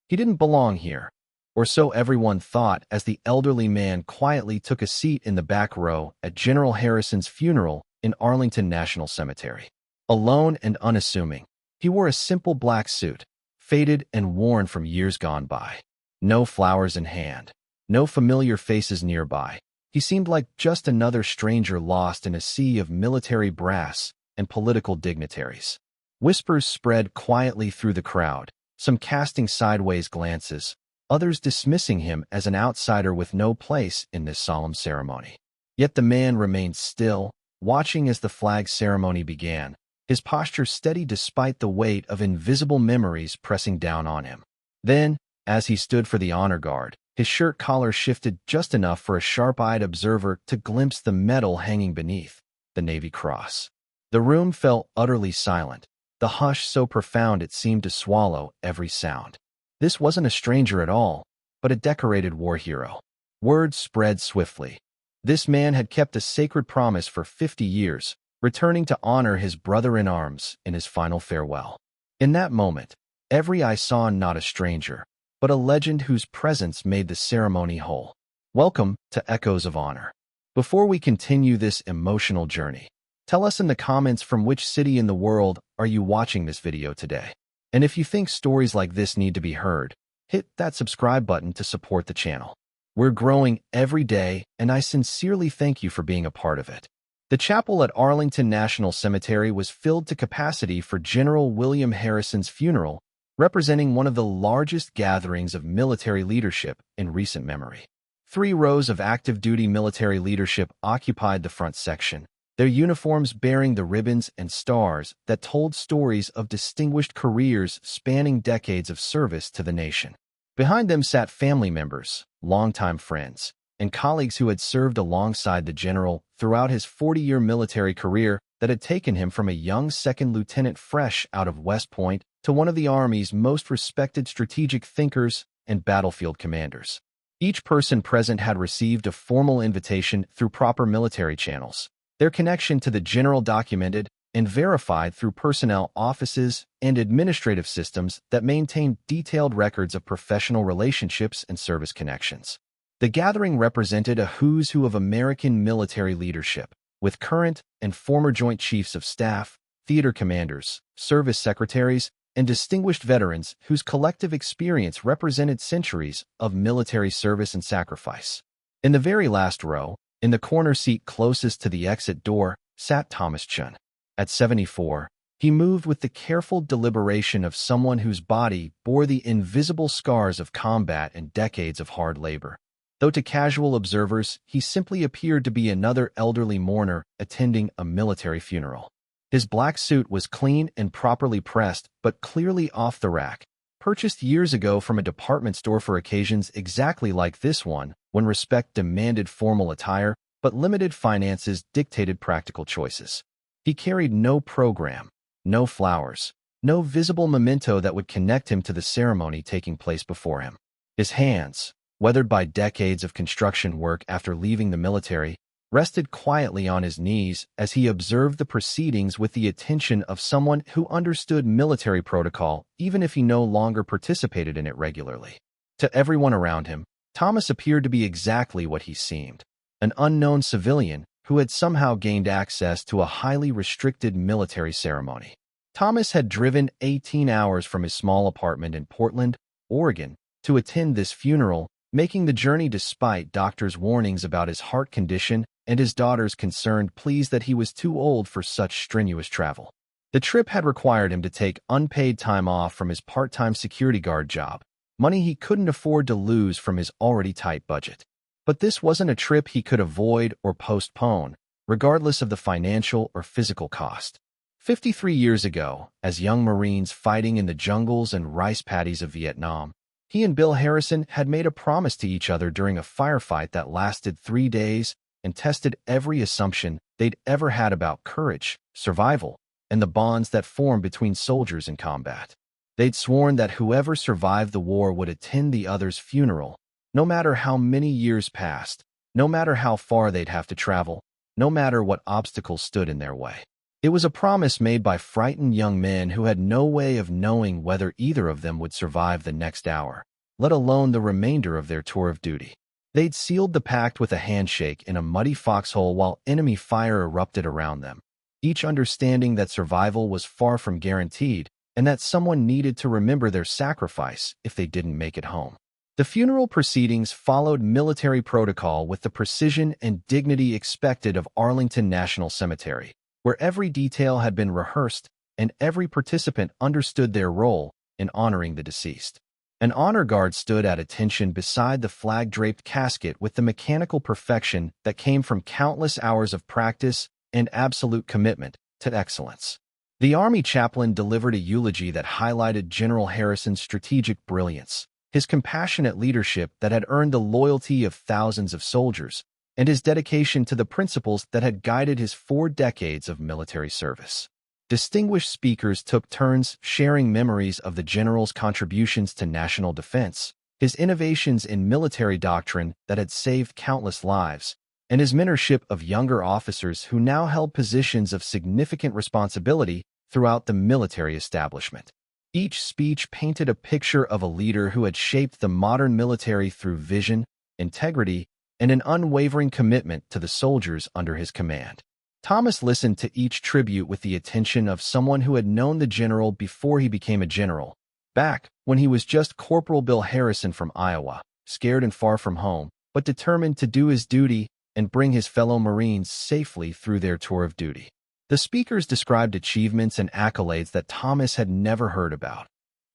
He didn't belong here, or so everyone thought as the elderly man quietly took a seat in the back row at General Harrison's funeral in Arlington National Cemetery. Alone and unassuming, he wore a simple black suit, faded and worn from years gone by. No flowers in hand, no familiar faces nearby. He seemed like just another stranger lost in a sea of military brass and political dignitaries. Whispers spread quietly through the crowd, some casting sideways glances, others dismissing him as an outsider with no place in this solemn ceremony. Yet the man remained still, watching as the flag ceremony began, his posture steady despite the weight of invisible memories pressing down on him. Then, as he stood for the honor guard, his shirt collar shifted just enough for a sharp-eyed observer to glimpse the medal hanging beneath, the Navy Cross. The room fell utterly silent, the hush so profound it seemed to swallow every sound. This wasn't a stranger at all, but a decorated war hero. Word spread swiftly. This man had kept a sacred promise for 50 years, returning to honor his brother-in-arms in his final farewell. In that moment, every eye saw not a stranger, but a legend whose presence made the ceremony whole. Welcome to Echoes of Honor. Before we continue this emotional journey, tell us in the comments from which city in the world are you watching this video today. And if you think stories like this need to be heard, hit that subscribe button to support the channel. We're growing every day, and I sincerely thank you for being a part of it. The chapel at Arlington National Cemetery was filled to capacity for General William Harrison's funeral, representing one of the largest gatherings of military leadership in recent memory. 3 rows of active-duty military leadership occupied the front section, their uniforms bearing the ribbons and stars that told stories of distinguished careers spanning decades of service to the nation. Behind them sat family members, longtime friends, and colleagues who had served alongside the general throughout his 40-year military career that had taken him from a young second lieutenant fresh out of West Point to one of the Army's most respected strategic thinkers and battlefield commanders. Each person present had received a formal invitation through proper military channels, their connection to the general documented and verified through personnel offices and administrative systems that maintained detailed records of professional relationships and service connections. The gathering represented a who's who of American military leadership, with current and former Joint Chiefs of Staff, theater commanders, service secretaries, and distinguished veterans whose collective experience represented centuries of military service and sacrifice. In the very last row, in the corner seat closest to the exit door, sat Thomas Chun. At 74, he moved with the careful deliberation of someone whose body bore the invisible scars of combat and decades of hard labor. Though to casual observers, he simply appeared to be another elderly mourner attending a military funeral. His black suit was clean and properly pressed, but clearly off the rack, purchased years ago from a department store for occasions exactly like this one, when respect demanded formal attire, but limited finances dictated practical choices. He carried no program, no flowers, no visible memento that would connect him to the ceremony taking place before him. His hands, weathered by decades of construction work after leaving the military, rested quietly on his knees as he observed the proceedings with the attention of someone who understood military protocol even if he no longer participated in it regularly. To everyone around him, Thomas appeared to be exactly what he seemed, an unknown civilian who had somehow gained access to a highly restricted military ceremony. Thomas had driven 18 hours from his small apartment in Portland, Oregon, to attend this funeral, making the journey despite doctors' warnings about his heart condition and his daughter's concerned pleas that he was too old for such strenuous travel. The trip had required him to take unpaid time off from his part-time security guard job, money he couldn't afford to lose from his already tight budget. But this wasn't a trip he could avoid or postpone, regardless of the financial or physical cost. 53 years ago, as young Marines fighting in the jungles and rice paddies of Vietnam, he and Bill Harrison had made a promise to each other during a firefight that lasted 3 days and tested every assumption they'd ever had about courage, survival, and the bonds that form between soldiers in combat. They'd sworn that whoever survived the war would attend the other's funeral, no matter how many years passed, no matter how far they'd have to travel, no matter what obstacles stood in their way. It was a promise made by frightened young men who had no way of knowing whether either of them would survive the next hour, let alone the remainder of their tour of duty. They'd sealed the pact with a handshake in a muddy foxhole while enemy fire erupted around them, each understanding that survival was far from guaranteed and that someone needed to remember their sacrifice if they didn't make it home. The funeral proceedings followed military protocol with the precision and dignity expected of Arlington National Cemetery, where every detail had been rehearsed and every participant understood their role in honoring the deceased. An honor guard stood at attention beside the flag-draped casket with the mechanical perfection that came from countless hours of practice and absolute commitment to excellence. The Army chaplain delivered a eulogy that highlighted General Harrison's strategic brilliance, his compassionate leadership that had earned the loyalty of thousands of soldiers, and his dedication to the principles that had guided his 4 decades of military service. Distinguished speakers took turns sharing memories of the general's contributions to national defense, his innovations in military doctrine that had saved countless lives, and his mentorship of younger officers who now held positions of significant responsibility throughout the military establishment. Each speech painted a picture of a leader who had shaped the modern military through vision, integrity, and an unwavering commitment to the soldiers under his command. Thomas listened to each tribute with the attention of someone who had known the general before he became a general, back when he was just Corporal Bill Harrison from Iowa, scared and far from home, but determined to do his duty and bring his fellow Marines safely through their tour of duty. The speakers described achievements and accolades that Thomas had never heard about.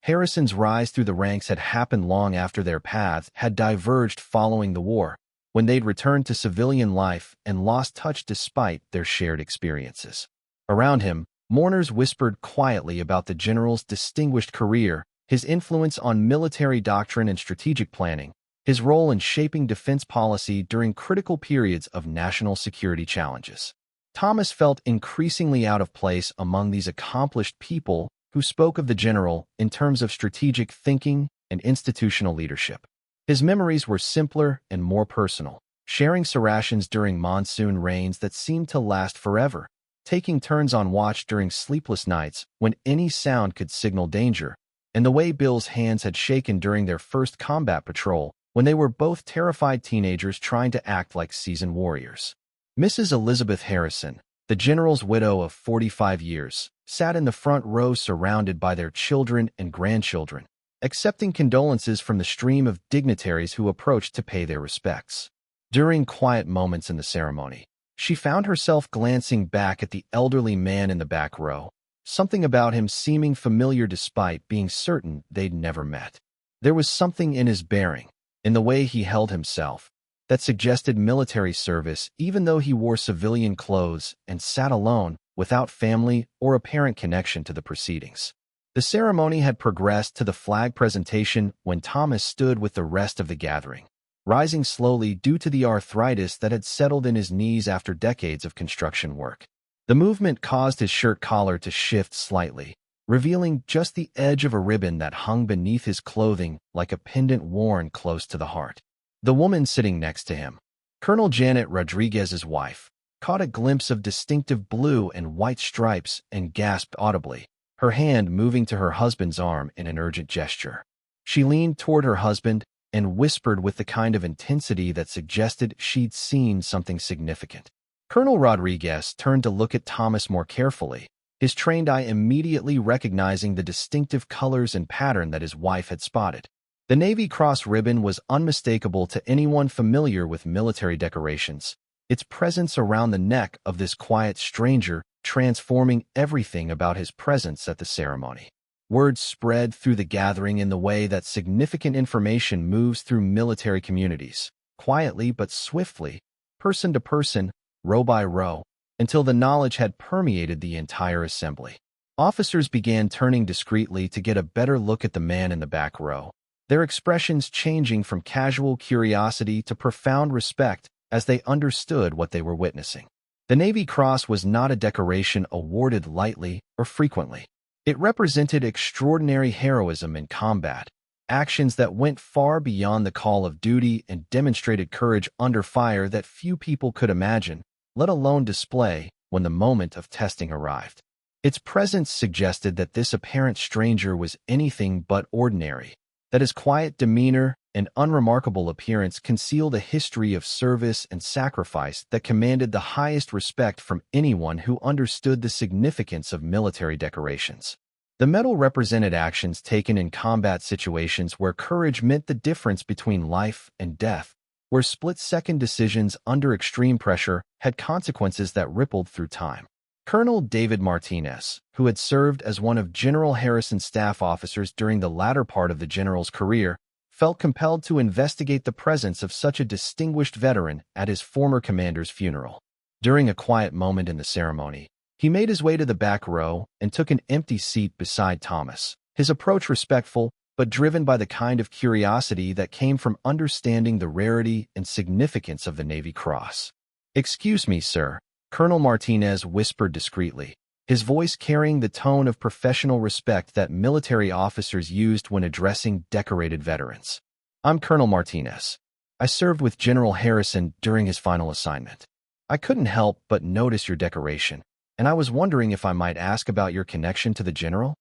Harrison's rise through the ranks had happened long after their paths had diverged following the war, when they'd returned to civilian life and lost touch despite their shared experiences. Around him, mourners whispered quietly about the general's distinguished career, his influence on military doctrine and strategic planning, his role in shaping defense policy during critical periods of national security challenges. Thomas felt increasingly out of place among these accomplished people who spoke of the general in terms of strategic thinking and institutional leadership. His memories were simpler and more personal, sharing rations during monsoon rains that seemed to last forever, taking turns on watch during sleepless nights when any sound could signal danger, and the way Bill's hands had shaken during their first combat patrol when they were both terrified teenagers trying to act like seasoned warriors. Mrs. Elizabeth Harrison, the general's widow of 45 years, sat in the front row surrounded by their children and grandchildren, accepting condolences from the stream of dignitaries who approached to pay their respects. During quiet moments in the ceremony, she found herself glancing back at the elderly man in the back row, something about him seeming familiar despite being certain they'd never met. There was something in his bearing, in the way he held himself, that suggested military service even though he wore civilian clothes and sat alone, without family or apparent connection to the proceedings. The ceremony had progressed to the flag presentation when Thomas stood with the rest of the gathering, rising slowly due to the arthritis that had settled in his knees after decades of construction work. The movement caused his shirt collar to shift slightly, revealing just the edge of a ribbon that hung beneath his clothing like a pendant worn close to the heart. The woman sitting next to him, Colonel Janet Rodriguez's wife, caught a glimpse of distinctive blue and white stripes and gasped audibly, her hand moving to her husband's arm in an urgent gesture. She leaned toward her husband and whispered with the kind of intensity that suggested she'd seen something significant. Colonel Rodriguez turned to look at Thomas more carefully, his trained eye immediately recognizing the distinctive colors and pattern that his wife had spotted. The Navy Cross ribbon was unmistakable to anyone familiar with military decorations, its presence around the neck of this quiet stranger transforming everything about his presence at the ceremony. Word spread through the gathering in the way that significant information moves through military communities, quietly but swiftly, person to person, row by row, until the knowledge had permeated the entire assembly. Officers began turning discreetly to get a better look at the man in the back row, their expressions changing from casual curiosity to profound respect as they understood what they were witnessing. The Navy Cross was not a decoration awarded lightly or frequently. It represented extraordinary heroism in combat, actions that went far beyond the call of duty and demonstrated courage under fire that few people could imagine, let alone display, when the moment of testing arrived. Its presence suggested that this apparent stranger was anything but ordinary, that his quiet demeanor and unremarkable appearance concealed a history of service and sacrifice that commanded the highest respect from anyone who understood the significance of military decorations. The medal represented actions taken in combat situations where courage meant the difference between life and death, where split-second decisions under extreme pressure had consequences that rippled through time. Colonel David Martinez, who had served as one of General Harrison's staff officers during the latter part of the general's career, felt compelled to investigate the presence of such a distinguished veteran at his former commander's funeral. During a quiet moment in the ceremony, he made his way to the back row and took an empty seat beside Thomas, his approach respectful but driven by the kind of curiosity that came from understanding the rarity and significance of the Navy Cross. "Excuse me, sir," Colonel Martinez whispered discreetly, his voice carrying the tone of professional respect that military officers used when addressing decorated veterans. "I'm Colonel Martinez. I served with General Harrison during his final assignment. I couldn't help but notice your decoration, and I was wondering if I might ask about your connection to the general?"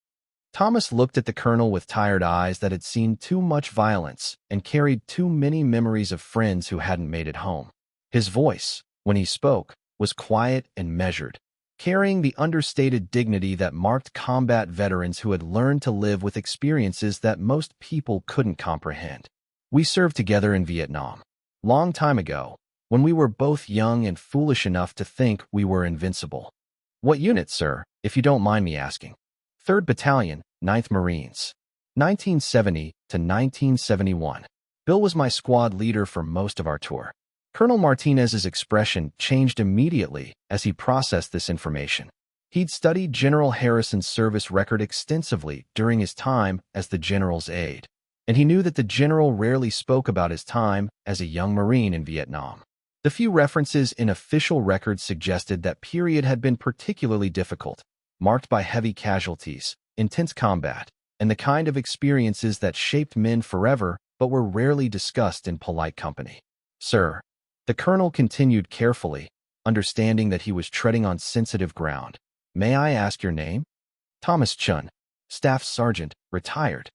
Thomas looked at the colonel with tired eyes that had seen too much violence and carried too many memories of friends who hadn't made it home. His voice, when he spoke, was quiet and measured, carrying the understated dignity that marked combat veterans who had learned to live with experiences that most people couldn't comprehend. "We served together in Vietnam. Long time ago, when we were both young and foolish enough to think we were invincible." "What unit, sir, if you don't mind me asking?" 3rd Battalion, 9th Marines. 1970 to 1971. Bill was my squad leader for most of our tour. Colonel Martinez's expression changed immediately as he processed this information. He'd studied General Harrison's service record extensively during his time as the general's aide, and he knew that the general rarely spoke about his time as a young Marine in Vietnam. The few references in official records suggested that period had been particularly difficult, marked by heavy casualties, intense combat, and the kind of experiences that shaped men forever but were rarely discussed in polite company. "Sir," the colonel continued carefully, understanding that he was treading on sensitive ground, "may I ask your name?" "Thomas Chun, Staff Sergeant, retired."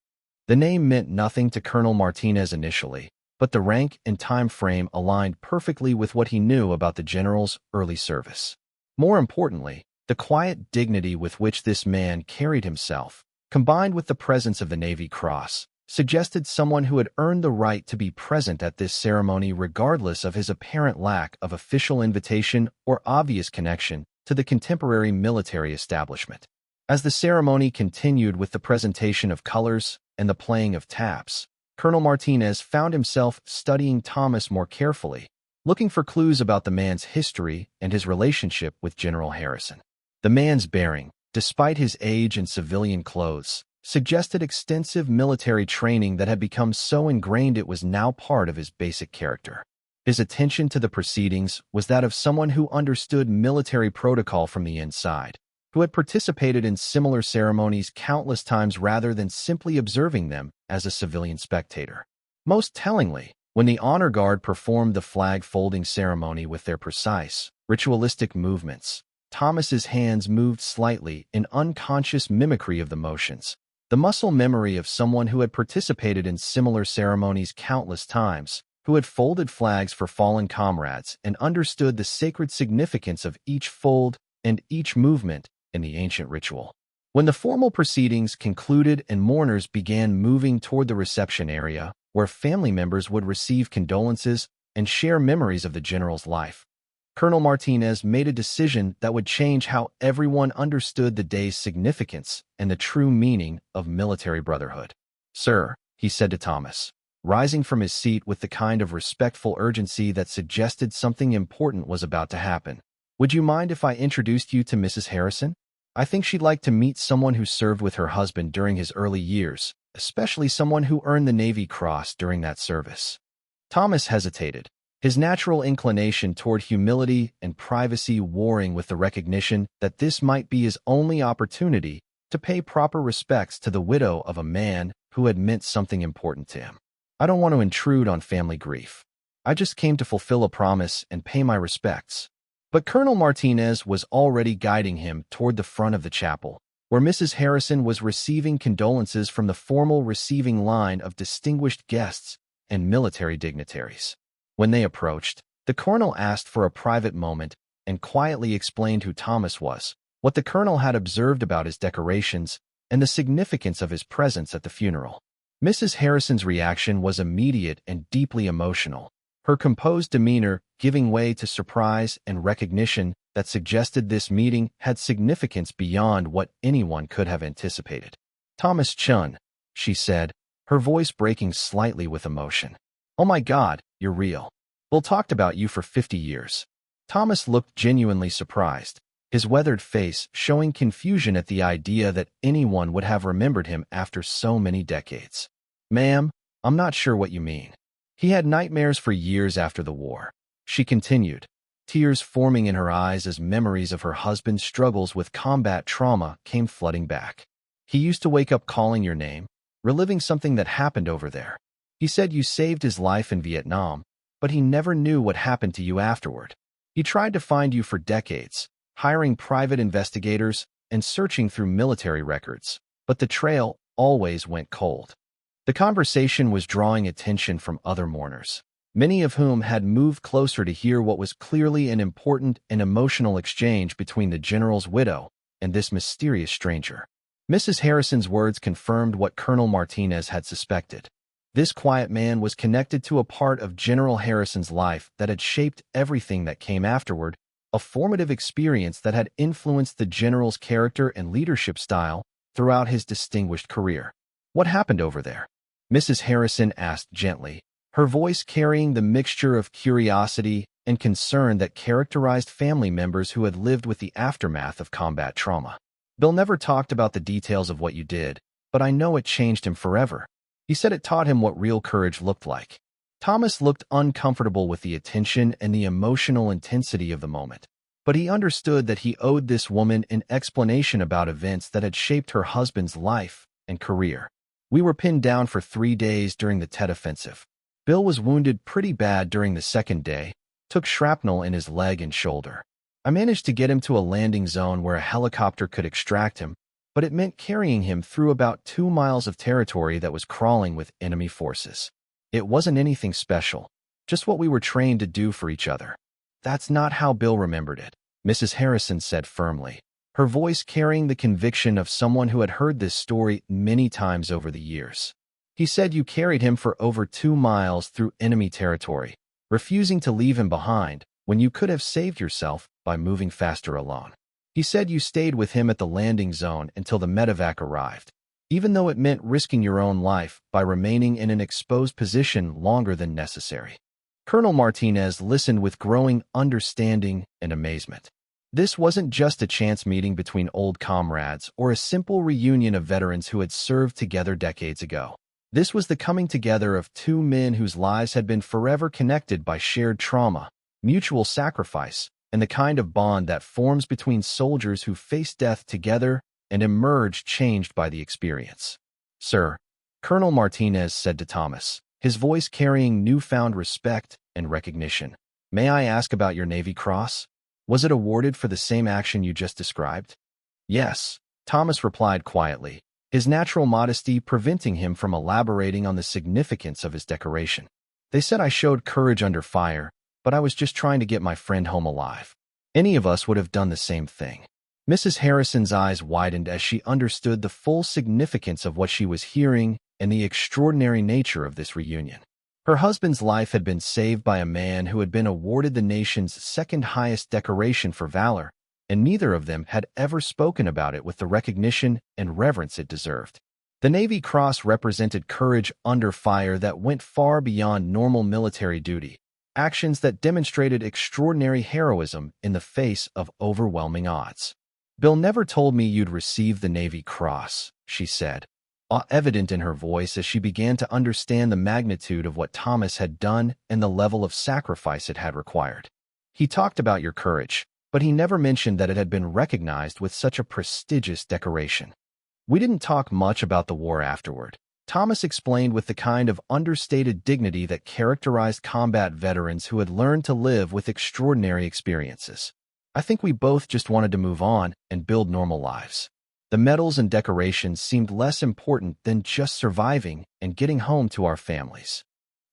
The name meant nothing to Colonel Martinez initially, but the rank and time frame aligned perfectly with what he knew about the general's early service. More importantly, the quiet dignity with which this man carried himself, combined with the presence of the Navy Cross, suggested someone who had earned the right to be present at this ceremony regardless of his apparent lack of official invitation or obvious connection to the contemporary military establishment. As the ceremony continued with the presentation of colors and the playing of taps, Colonel Martinez found himself studying Thomas more carefully, looking for clues about the man's history and his relationship with General Harrison. The man's bearing, despite his age and civilian clothes, suggested extensive military training that had become so ingrained it was now part of his basic character. His attention to the proceedings was that of someone who understood military protocol from the inside, who had participated in similar ceremonies countless times rather than simply observing them as a civilian spectator. Most tellingly, when the honor guard performed the flag-folding ceremony with their precise, ritualistic movements, Thomas's hands moved slightly in unconscious mimicry of the motions. The muscle memory of someone who had participated in similar ceremonies countless times, who had folded flags for fallen comrades and understood the sacred significance of each fold and each movement in the ancient ritual. When the formal proceedings concluded and mourners began moving toward the reception area, where family members would receive condolences and share memories of the general's life, Colonel Martinez made a decision that would change how everyone understood the day's significance and the true meaning of military brotherhood. "Sir," he said to Thomas, rising from his seat with the kind of respectful urgency that suggested something important was about to happen, "would you mind if I introduced you to Mrs. Harrison? I think she'd like to meet someone who served with her husband during his early years, especially someone who earned the Navy Cross during that service." Thomas hesitated, his natural inclination toward humility and privacy warring with the recognition that this might be his only opportunity to pay proper respects to the widow of a man who had meant something important to him. "I don't want to intrude on family grief. I just came to fulfill a promise and pay my respects." But Colonel Martinez was already guiding him toward the front of the chapel, where Mrs. Harrison was receiving condolences from the formal receiving line of distinguished guests and military dignitaries. When they approached, the colonel asked for a private moment and quietly explained who Thomas was, what the colonel had observed about his decorations, and the significance of his presence at the funeral. Mrs. Harrison's reaction was immediate and deeply emotional, her composed demeanor giving way to surprise and recognition that suggested this meeting had significance beyond what anyone could have anticipated. "Thomas Chun," she said, her voice breaking slightly with emotion. "Oh my God, you're real. Bill talked about you for 50 years. Thomas looked genuinely surprised, his weathered face showing confusion at the idea that anyone would have remembered him after so many decades. "Ma'am, I'm not sure what you mean. He had nightmares for years after the war," she continued, tears forming in her eyes as memories of her husband's struggles with combat trauma came flooding back. "He used to wake up calling your name, reliving something that happened over there. He said you saved his life in Vietnam, but he never knew what happened to you afterward. He tried to find you for decades, hiring private investigators and searching through military records, but the trail always went cold." The conversation was drawing attention from other mourners, many of whom had moved closer to hear what was clearly an important and emotional exchange between the general's widow and this mysterious stranger. Mrs. Harrison's words confirmed what Colonel Martinez had suspected. This quiet man was connected to a part of General Harrison's life that had shaped everything that came afterward, a formative experience that had influenced the general's character and leadership style throughout his distinguished career. "What happened over there?" Mrs. Harrison asked gently, her voice carrying the mixture of curiosity and concern that characterized family members who had lived with the aftermath of combat trauma. "Bill never talked about the details of what you did, but I know it changed him forever. He said it taught him what real courage looked like." Thomas looked uncomfortable with the attention and the emotional intensity of the moment, but he understood that he owed this woman an explanation about events that had shaped her husband's life and career. "We were pinned down for 3 days during the Tet Offensive. Bill was wounded pretty bad during the second day, took shrapnel in his leg and shoulder. I managed to get him to a landing zone where a helicopter could extract him, but it meant carrying him through about 2 miles of territory that was crawling with enemy forces. It wasn't anything special, just what we were trained to do for each other." "That's not how Bill remembered it," Mrs. Harrison said firmly, her voice carrying the conviction of someone who had heard this story many times over the years. "He said you carried him for over 2 miles through enemy territory, refusing to leave him behind when you could have saved yourself by moving faster alone. He said you stayed with him at the landing zone until the medevac arrived, even though it meant risking your own life by remaining in an exposed position longer than necessary." Colonel Martinez listened with growing understanding and amazement. This wasn't just a chance meeting between old comrades or a simple reunion of veterans who had served together decades ago. This was the coming together of 2 men whose lives had been forever connected by shared trauma, mutual sacrifice, and the kind of bond that forms between soldiers who face death together and emerge changed by the experience. "Sir," Colonel Martinez said to Thomas, his voice carrying newfound respect and recognition, "may I ask about your Navy Cross? Was it awarded for the same action you just described?" "Yes," Thomas replied quietly, his natural modesty preventing him from elaborating on the significance of his decoration. "They said I showed courage under fire, but I was just trying to get my friend home alive. Any of us would have done the same thing." Mrs. Harrison's eyes widened as she understood the full significance of what she was hearing and the extraordinary nature of this reunion. Her husband's life had been saved by a man who had been awarded the nation's second-highest decoration for valor, and neither of them had ever spoken about it with the recognition and reverence it deserved. The Navy Cross represented courage under fire that went far beyond normal military duty, actions that demonstrated extraordinary heroism in the face of overwhelming odds. "Bill never told me you'd received the Navy Cross," she said, awe evident in her voice as she began to understand the magnitude of what Thomas had done and the level of sacrifice it had required. "He talked about your courage, but he never mentioned that it had been recognized with such a prestigious decoration." "We didn't talk much about the war afterward," Thomas explained with the kind of understated dignity that characterized combat veterans who had learned to live with extraordinary experiences. I think we both just wanted to move on and build normal lives. The medals and decorations seemed less important than just surviving and getting home to our families.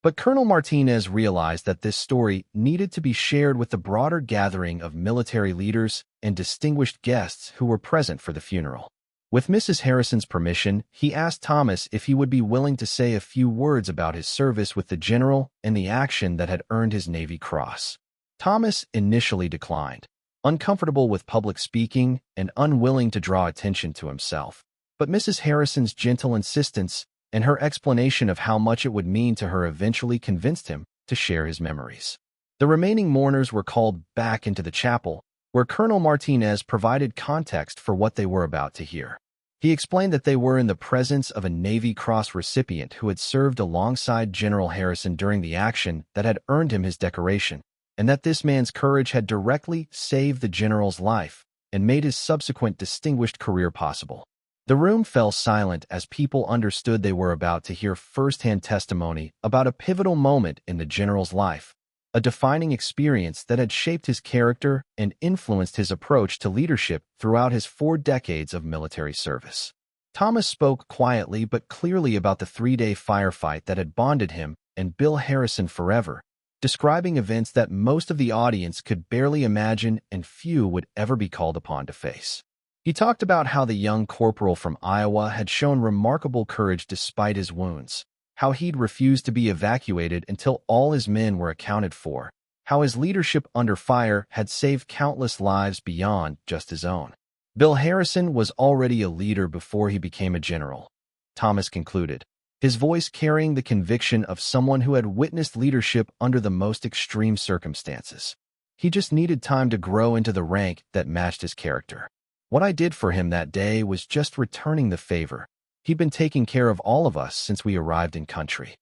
But Colonel Martinez realized that this story needed to be shared with the broader gathering of military leaders and distinguished guests who were present for the funeral. With Mrs. Harrison's permission, he asked Thomas if he would be willing to say a few words about his service with the general and the action that had earned his Navy Cross. Thomas initially declined, uncomfortable with public speaking and unwilling to draw attention to himself. But Mrs. Harrison's gentle insistence and her explanation of how much it would mean to her eventually convinced him to share his memories. The remaining mourners were called back into the chapel, where Colonel Martinez provided context for what they were about to hear. He explained that they were in the presence of a Navy Cross recipient who had served alongside General Harrison during the action that had earned him his decoration, and that this man's courage had directly saved the general's life and made his subsequent distinguished career possible. The room fell silent as people understood they were about to hear first-hand testimony about a pivotal moment in the general's life, a defining experience that had shaped his character and influenced his approach to leadership throughout his 4 decades of military service. Thomas spoke quietly but clearly about the 3-day firefight that had bonded him and Bill Harrison forever, describing events that most of the audience could barely imagine and few would ever be called upon to face. He talked about how the young corporal from Iowa had shown remarkable courage despite his wounds, how he'd refused to be evacuated until all his men were accounted for, how his leadership under fire had saved countless lives beyond just his own. Bill Harrison was already a leader before he became a general, Thomas concluded, his voice carrying the conviction of someone who had witnessed leadership under the most extreme circumstances. He just needed time to grow into the rank that matched his character. What I did for him that day was just returning the favor. He'd been taking care of all of us since we arrived in country.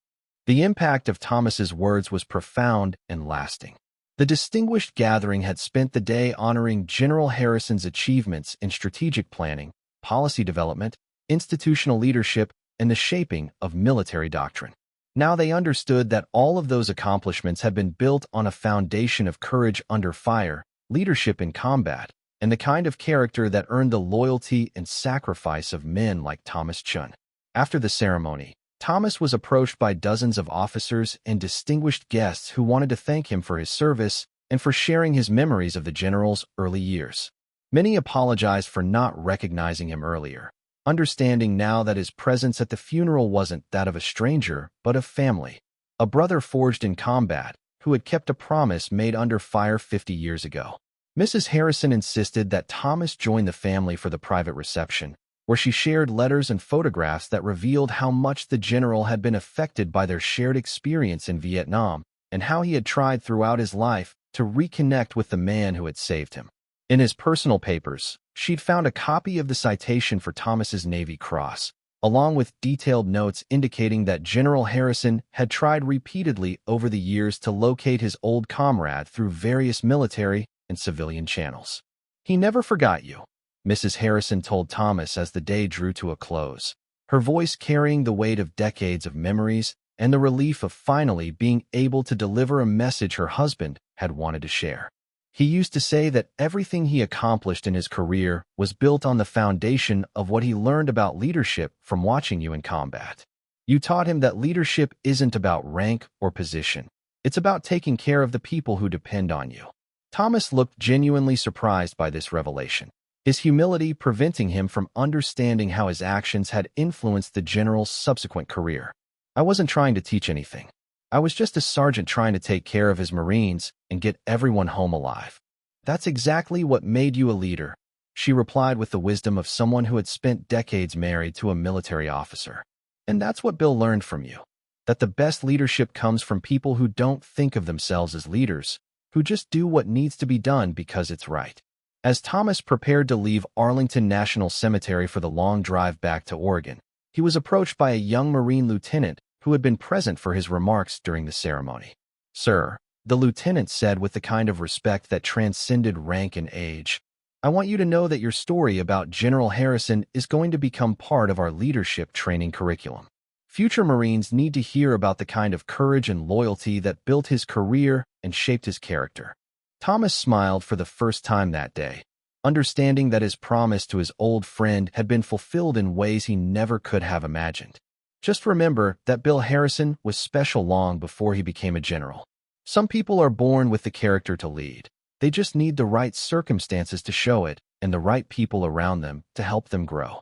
The impact of Thomas's words was profound and lasting. The distinguished gathering had spent the day honoring General Harrison's achievements in strategic planning, policy development, institutional leadership, and the shaping of military doctrine. Now they understood that all of those accomplishments had been built on a foundation of courage under fire, leadership in combat, and the kind of character that earned the loyalty and sacrifice of men like Thomas Chun. After the ceremony, Thomas was approached by dozens of officers and distinguished guests who wanted to thank him for his service and for sharing his memories of the general's early years. Many apologized for not recognizing him earlier, understanding now that his presence at the funeral wasn't that of a stranger, but of family, a brother forged in combat who had kept a promise made under fire 50 years ago. Mrs. Harrison insisted that Thomas join the family for the private reception, where she shared letters and photographs that revealed how much the general had been affected by their shared experience in Vietnam and how he had tried throughout his life to reconnect with the man who had saved him. In his personal papers, she'd found a copy of the citation for Thomas's Navy Cross, along with detailed notes indicating that General Harrison had tried repeatedly over the years to locate his old comrade through various military and civilian channels. "He never forgot you," Mrs. Harrison told Thomas as the day drew to a close, her voice carrying the weight of decades of memories and the relief of finally being able to deliver a message her husband had wanted to share. He used to say that everything he accomplished in his career was built on the foundation of what he learned about leadership from watching you in combat. You taught him that leadership isn't about rank or position. It's about taking care of the people who depend on you. Thomas looked genuinely surprised by this revelation, his humility preventing him from understanding how his actions had influenced the general's subsequent career. "I wasn't trying to teach anything. I was just a sergeant trying to take care of his Marines and get everyone home alive." "That's exactly what made you a leader," she replied with the wisdom of someone who had spent decades married to a military officer. "And that's what Bill learned from you, that the best leadership comes from people who don't think of themselves as leaders, who just do what needs to be done because it's right." As Thomas prepared to leave Arlington National Cemetery for the long drive back to Oregon, he was approached by a young Marine lieutenant who had been present for his remarks during the ceremony. "Sir," the lieutenant said with the kind of respect that transcended rank and age, "I want you to know that your story about General Harrison is going to become part of our leadership training curriculum. Future Marines need to hear about the kind of courage and loyalty that built his career and shaped his character." Thomas smiled for the first time that day, understanding that his promise to his old friend had been fulfilled in ways he never could have imagined. Just remember that Bill Harrison was special long before he became a general. Some people are born with the character to lead. They just need the right circumstances to show it and the right people around them to help them grow.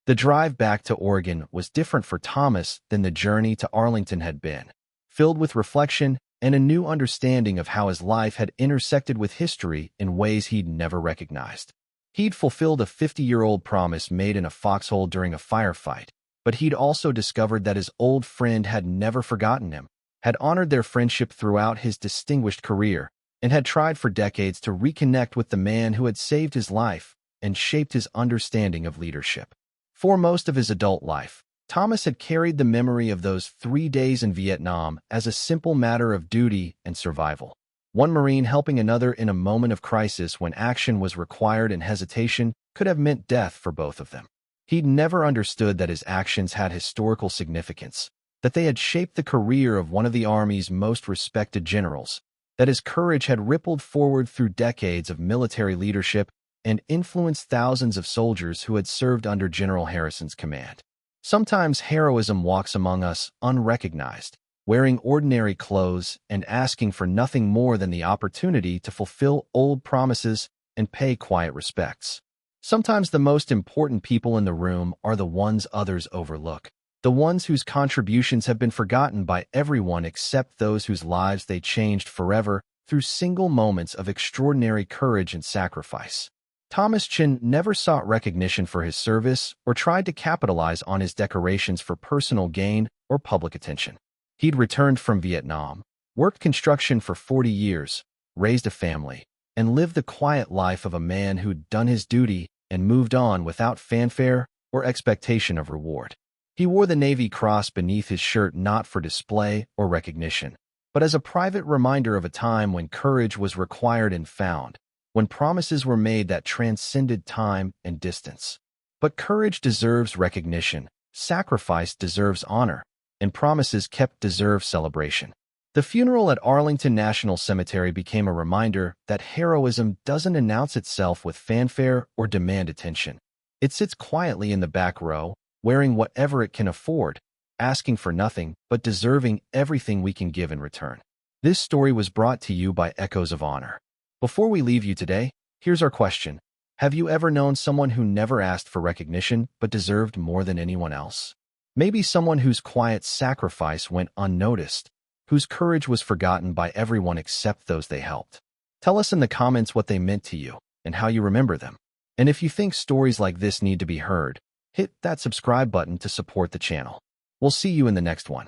The drive back to Oregon was different for Thomas than the journey to Arlington had been, filled with reflection and a new understanding of how his life had intersected with history in ways he'd never recognized. He'd fulfilled a 50-year-old promise made in a foxhole during a firefight, but he'd also discovered that his old friend had never forgotten him, had honored their friendship throughout his distinguished career, and had tried for decades to reconnect with the man who had saved his life and shaped his understanding of leadership. For most of his adult life, Thomas had carried the memory of those 3 days in Vietnam as a simple matter of duty and survival. One Marine helping another in a moment of crisis when action was required and hesitation could have meant death for both of them. He'd never understood that his actions had historical significance, that they had shaped the career of one of the Army's most respected generals, that his courage had rippled forward through decades of military leadership and influenced thousands of soldiers who had served under General Harrison's command. Sometimes heroism walks among us unrecognized, wearing ordinary clothes and asking for nothing more than the opportunity to fulfill old promises and pay quiet respects. Sometimes the most important people in the room are the ones others overlook, the ones whose contributions have been forgotten by everyone except those whose lives they changed forever through single moments of extraordinary courage and sacrifice. Thomas Chin never sought recognition for his service or tried to capitalize on his decorations for personal gain or public attention. He'd returned from Vietnam, worked construction for 40 years, raised a family, and lived the quiet life of a man who'd done his duty and moved on without fanfare or expectation of reward. He wore the Navy Cross beneath his shirt not for display or recognition, but as a private reminder of a time when courage was required and found, when promises were made that transcended time and distance. But courage deserves recognition, sacrifice deserves honor, and promises kept deserve celebration. The funeral at Arlington National Cemetery became a reminder that heroism doesn't announce itself with fanfare or demand attention. It sits quietly in the back row, wearing whatever it can afford, asking for nothing but deserving everything we can give in return. This story was brought to you by Echoes of Honor. Before we leave you today, here's our question. Have you ever known someone who never asked for recognition but deserved more than anyone else? Maybe someone whose quiet sacrifice went unnoticed, whose courage was forgotten by everyone except those they helped. Tell us in the comments what they meant to you and how you remember them. And if you think stories like this need to be heard, hit that subscribe button to support the channel. We'll see you in the next one.